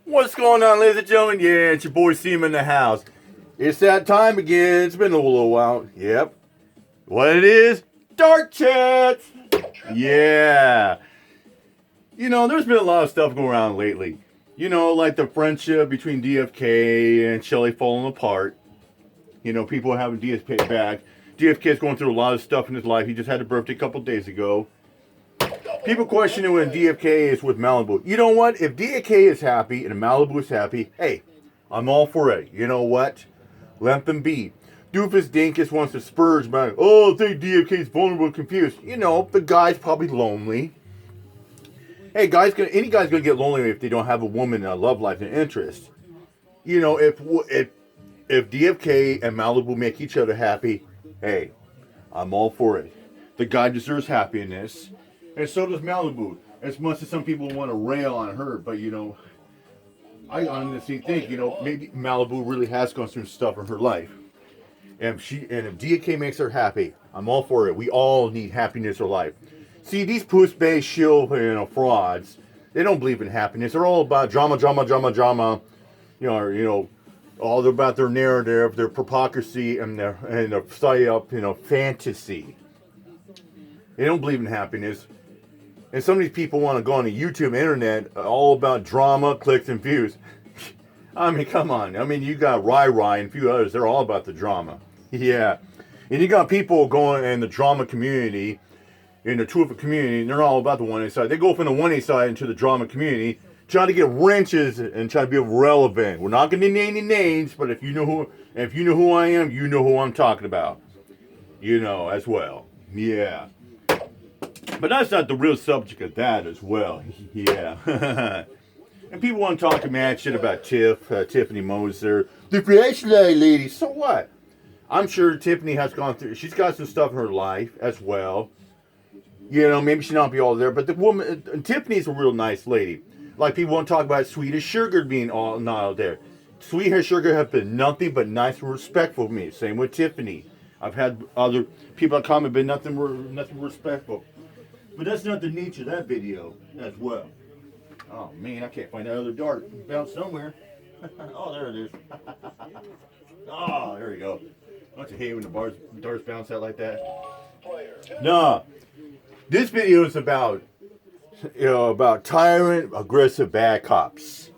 What's going on, ladies and gentlemen? Yeah, it's your boy Seam in the house. It's that time again. It's been a little while. Yep. What it is? Dark Chats. Yeah. You know, there's been a lot of stuff going around lately. You know, like the friendship between DFK and Shelly falling apart. You know, people having DFK back. DFK's going through a lot of stuff in his life. He just had a birthday a couple days ago. People questioning when DFK is with Malibu. You know what? If DFK is happy and Malibu is happy, hey, I'm all for it. You know what? Let them be. Doofus Dinkus wants to spurge back. Oh, I think DFK's vulnerable and confused. You know, the guy's probably lonely. Hey, any guy's gonna get lonely if they don't have a woman, a love life, and interest. You know, if DFK and Malibu make each other happy, hey, I'm all for it. The guy deserves happiness. And so does Malibu. As much as some people want to rail on her, but you know, I honestly think, you know, maybe Malibu really has gone through stuff in her life. And if DK makes her happy, I'm all for it. We all need happiness in life. See, these puss-based shill, frauds, they don't believe in happiness. They're all about drama. You know, all about their narrative, their hypocrisy, and their psyop, fantasy. They don't believe in happiness. And some of these people want to go on the YouTube internet all about drama, clicks, and views. I mean, come on. I mean, you got Rai and a few others. They're all about the drama. Yeah. And you got people going in the drama community, in the Tufa community, and they're all about the 1A side. They go from the 1A side into the drama community, trying to get wrenches and trying to be relevant. We're not going to name any names, but if you know who I am, you know who I'm talking about. You know, as well. Yeah. But that's not the real subject of that as well. Yeah. And people want to talk mad shit about Tiffany Moser. The flashlight lady. So what? I'm sure Tiffany has gone through, she's got some stuff in her life as well. You know, maybe she not be all there. But the woman, Tiffany's a real nice lady. Like people want to talk about Sweetest Sugar being all not out there. Sweetest Sugar have been nothing but nice and respectful to me. Same with Tiffany. I've had other people that comment been nothing respectful. But that's not the nature of that video as well. Oh man, I can't find that other dart. It bounced somewhere. Oh, there it is. Oh, there we go. Don't you hate when the darts bounce out like that? No. This video is about, about tyrant, aggressive, bad cops.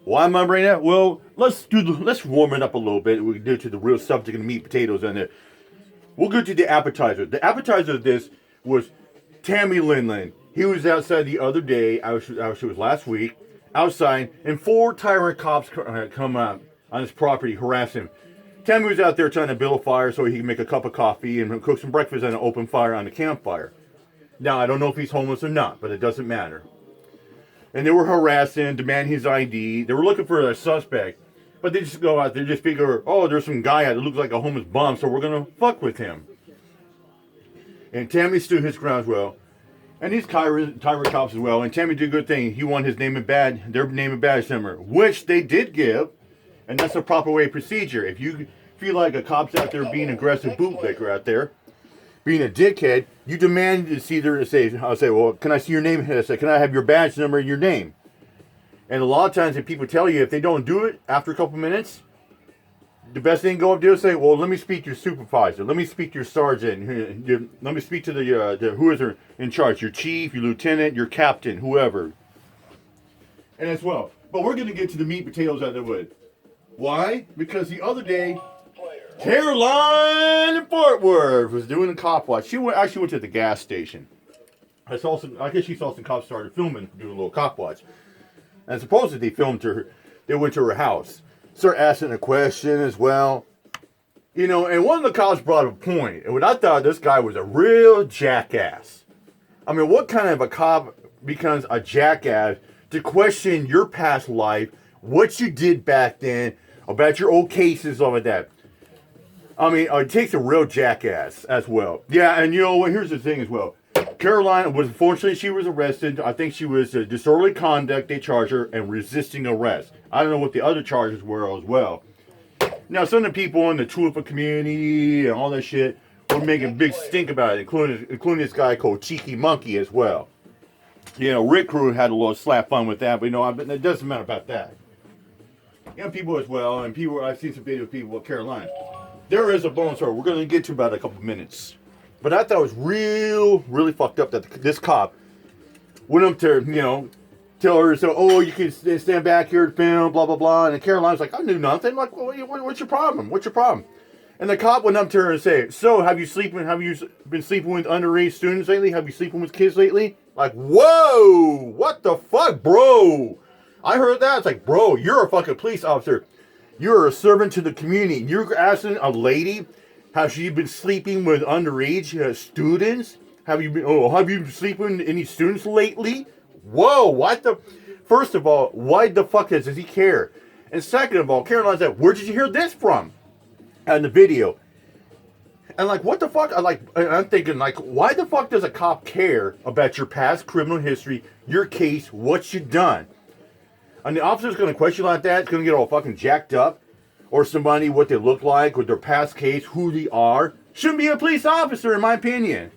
Why am I bringing that? Well, let's warm it up a little bit. We can do to the real subject and the meat potatoes in there. We'll go to the appetizer. The appetizer of this was Tammy Linland. He was outside the other day, it was last week, outside, and 4 tyrant cops come out on his property, harass him. Tammy was out there trying to build a fire so he can make a cup of coffee and cook some breakfast on an open fire on the campfire. Now, I don't know if he's homeless or not, but it doesn't matter. And they were harassing, demanding his ID. They were looking for a suspect, but they just go out there, just figure, oh, there's some guy out that looks like a homeless bum, so we're going to fuck with him. And Tammy stood his ground as well. And these tyrant cops as well. And Tammy did a good thing. He won their name and badge number, which they did give. And that's the proper way of procedure. If you feel like a cop's out there being an aggressive bootlicker out there, being a dickhead, you demand to see their I'll say, well, can I see your name? I say, can I have your badge number and your name? And a lot of times if people tell you if they don't do it after a couple minutes, the best thing to go up there and say, well, let me speak to your supervisor. Let me speak to your sergeant. Let me speak to the who is in charge, your chief, your lieutenant, your captain, whoever. And as well. But we're going to get to the meat and potatoes out of the wood. Why? Because the other day, Carolina in Fort Worth was doing a cop watch. She actually went to the gas station. I guess she saw some cops started filming, doing a little cop watch. And supposedly they filmed her. They went to her house. Start asking a question as well. You know, and one of the cops brought a point. And I thought this guy was a real jackass. I mean, what kind of a cop becomes a jackass to question your past life, what you did back then, about your old cases, all of that? I mean, it takes a real jackass as well. Yeah, and you know what? Here's the thing as well. Carolina unfortunately, she was arrested. I think she was disorderly conduct, they charged her, and resisting arrest. I don't know what the other charges were as well. Now, some of the people in the Tufa community and all that shit were making a big stink about it, including this guy called Cheeky Monkey as well. You know, Rick Crew had a little slap fun with that, but you know, it doesn't matter about that. and people as well, and people, I've seen some videos of people in Carolina. There is a bone story we're going to get to about a couple minutes. But I thought it was really fucked up that this cop went up to, you know, tell her, so, oh, you can stand back here to film, blah, blah, blah. And Carolina's like, I knew nothing. Like, well, what's your problem? What's your problem? And the cop went up to her and said, so, have you been sleeping with underage students lately? Have you sleeping with kids lately? Like, whoa, what the fuck, bro? I heard that. It's like, bro, you're a fucking police officer. You're a servant to the community. You're asking a lady, has she been sleeping with underage students? Have you been sleeping with any students lately? Whoa, what the? First of all, why the fuck does he care? And second of all, Caroline said, where did you hear this from? And the video. And like, what the fuck? I'm thinking, like, why the fuck does a cop care about your past criminal history, your case, what you done? And the officer's going to question you like that. It's going to get all fucking jacked up. Or somebody, what they look like, with their past case, who they are. Shouldn't be a police officer, in my opinion.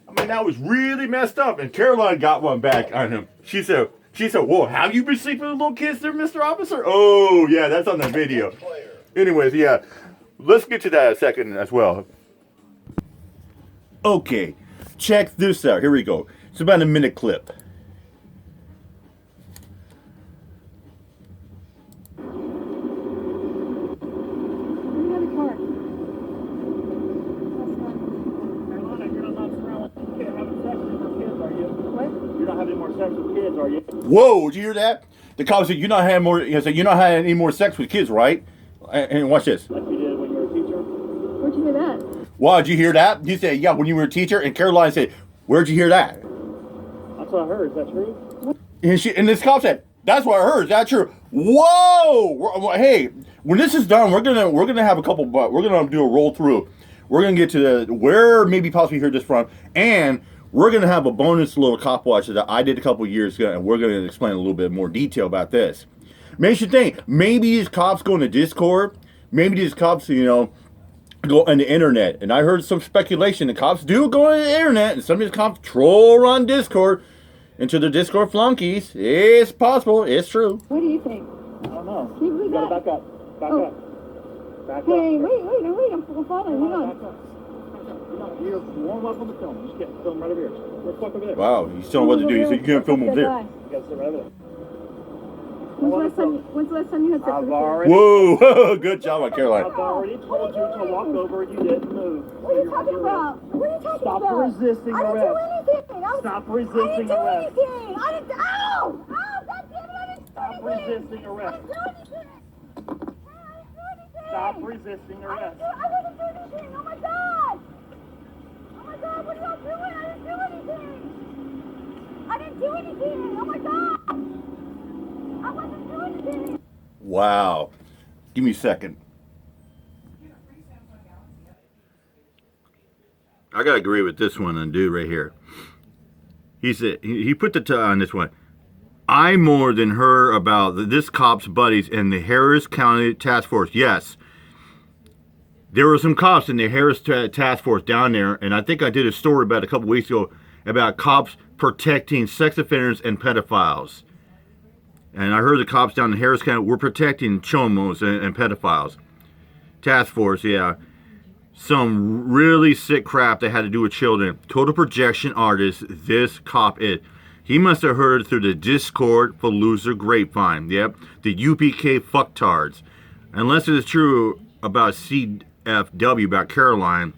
I mean, that was really messed up. And Caroline got one back on him. She said, whoa, have you been sleeping with little kids there, Mr. Officer? Oh, yeah, that's on the video. Anyways, yeah. Let's get to that in a second as well. Okay, check this out. Here we go. It's about a minute clip. Whoa, did you hear that? The cop said, you're not having more, he said, you're not having any more sex with kids, right? And watch this. Like you did when you were a teacher? Where'd you hear that? Wow, did you hear that? He said, yeah, when you were a teacher. And Caroline said, where'd you hear that? That's what I heard. Is that true? And this cop said, that's what I heard. Is that true? Whoa! Hey, when this is done, we're gonna have a couple, we're gonna do a roll through. We're gonna get to where maybe possibly heard this from, and we're going to have a bonus little cop watch that I did a couple years ago, and we're going to explain a little bit more detail about this. Makes you think, maybe these cops go into Discord, maybe these cops, you know, go on the internet. And I heard some speculation that cops do go on the internet, and some of these cops troll around Discord into the Discord flunkies. It's possible. It's true. What do you think? I don't know. Can you believe You gotta that? back up. Back up. Back Hey, up. wait, I'm following. Hang on. Back up. You're warm up on the film. Just get film right over here. We're stuck over there. Wow, he's telling what to do. He said you can't film over there. You gotta sit right over there. When's the last time you had sex with a kid? Whoa, good job on Caroline. I've already told you to walk over. You didn't move. What are you talking about? What are you talking Stop about? resisting I didn't arrest. do anything. Stop resisting arrest. I didn't do anything. I didn't. Ow! Ow! God damn it! I didn't do Stop anything. resisting arrest. I didn't do anything. I didn't do anything. Stop resisting arrest. I didn't do anything. Oh my God! Oh my God! What are y'all doing? I didn't do anything. I didn't do anything. Oh my God! I wasn't doing anything. Wow. Give me a second. I gotta agree with this one and dude right here. He said he put the on this one. I more than heard about this cop's buddies in the Harris County Task Force. Yes, there were some cops in the Harris Task Force down there, and I think I did a story about a couple weeks ago about cops protecting sex offenders and pedophiles. And I heard the cops down in Harris County were protecting chomos and pedophiles. Task Force, yeah. Some really sick crap that had to do with children. Total projection artist, this cop is. He must have heard through the Discord for loser grapevine. Yep, the UPK fucktards. Unless it is true about CFW, about Caroline.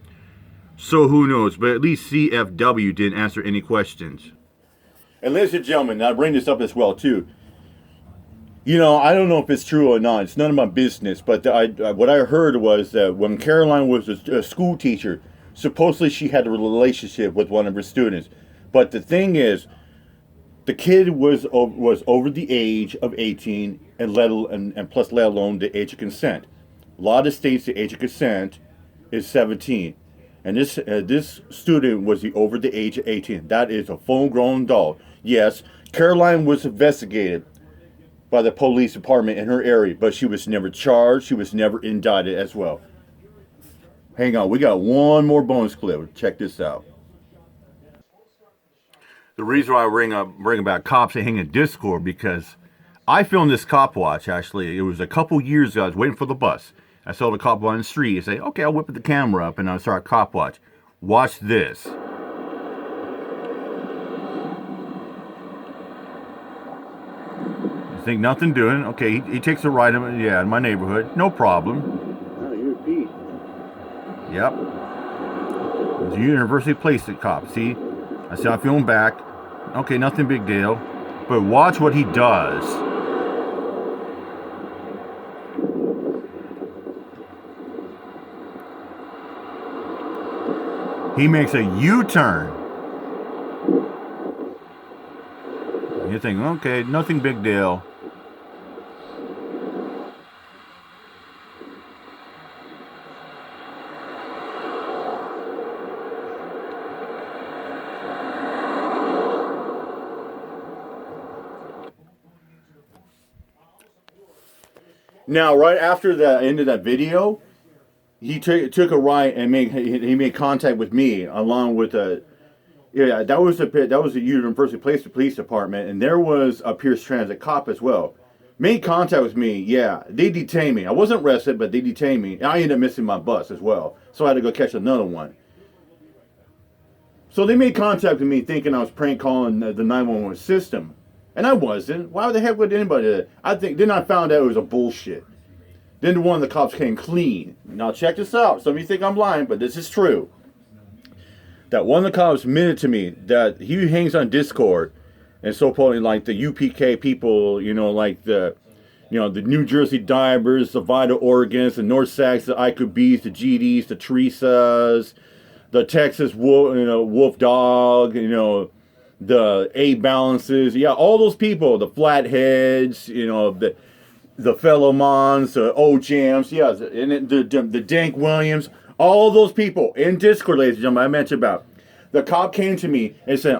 So who knows, but at least CFW didn't answer any questions. And ladies and gentlemen, I bring this up as well too. You know, I don't know if it's true or not. It's none of my business. But what I heard was that when Caroline was a school teacher, supposedly she had a relationship with one of her students. But the thing is, the kid was over the age of 18 and plus let alone the age of consent. A lot of states the age of consent is 17. And this student was over the age of 18. That is a full-grown adult. Yes, Caroline was investigated by the police department in her area, but she was never charged. She was never indicted as well. Hang on, we got one more bonus clip. Check this out. The reason why I bring about cops that hang in Discord because I filmed this cop watch, actually. It was a couple years ago. I was waiting for the bus. I saw the cop on the street. I say, okay, I'll whip the camera up and I'll start cop watch. Watch this. You think nothing doing? Okay, he takes a ride in my neighborhood. No problem. Oh, you're Pete. Yep. It's a University Place cop. See? I said, I'm feeling back. Okay, nothing big deal. But watch what he does. He makes a U-turn. You think, okay, nothing big deal. Now, right after the end of that video, he took a ride and he made contact with me along with that was the University Place Police Department, and there was a Pierce Transit cop as well. Made contact with me. Yeah, they detained me. I wasn't arrested, but they detained me, and I ended up missing my bus as well, so I had to go catch another one. So they made contact with me thinking I was prank calling the 911 system. And I wasn't. Why the heck would anybody do that? Then I found out it was a bullshit. Then one of the cops came clean. Now check this out. Some of you think I'm lying, but this is true. That one of the cops admitted to me that he hangs on Discord, and so probably like the UPK people, like the New Jersey Divers, the Vital Organs, the North Sacs, the IQBs, the GDs, the Teresas, the Texas Wolf Dog, the A Balances, all those people, the Flatheads, the Fellow Mons, the O-Jams, and the Dank Williams, all those people in Discord, ladies and gentlemen, I mentioned about. The cop came to me and said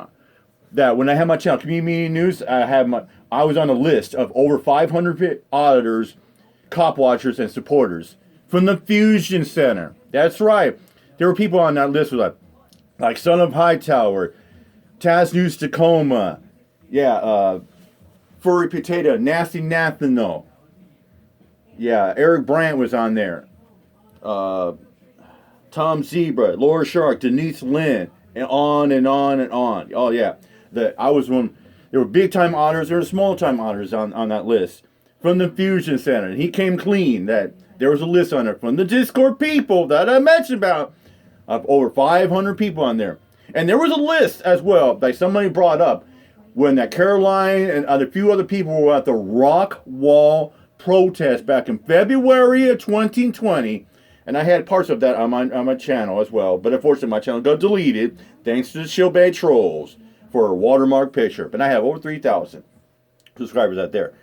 that when I had my channel, Community News, I was on a list of over 500 auditors, cop watchers, and supporters from the Fusion Center. That's right. There were people on that list like Son of Hightower, Taz News Tacoma, Furry Potato, Nasty Nathano. Eric Brandt was on there. Tom Zebra, Laura Shark, Denise Lynn, and on and on and on. Oh yeah, I was one. There were big time auditors, there were small time auditors on that list from the Fusion Center. And he came clean that there was a list on there from the Discord people that I mentioned about of over 500 people on there. And there was a list as well that somebody brought up when that Caroline and a few other people were at the Rock Wall protest back in February of 2020. And I had parts of that on my channel as well. But unfortunately, my channel got deleted thanks to the Shieldbag trolls for a watermark picture. But I have over 3,000 subscribers out there.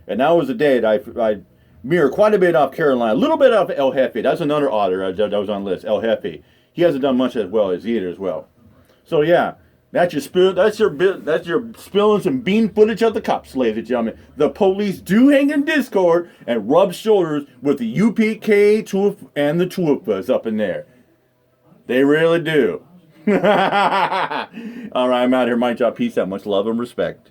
And that was the day that I mirrored quite a bit off Carolina. A little bit off El Jefe. That's another auditor that was on the list, El Jefe. He hasn't done much as well as either as well. So yeah, that's your spilling some bean footage of the cops, ladies and gentlemen. The police do hang in Discord and rub shoulders with the UPK and the Tuapas up in there. They really do. All right, I'm out here. Mind y'all. Peace out. Much love and respect.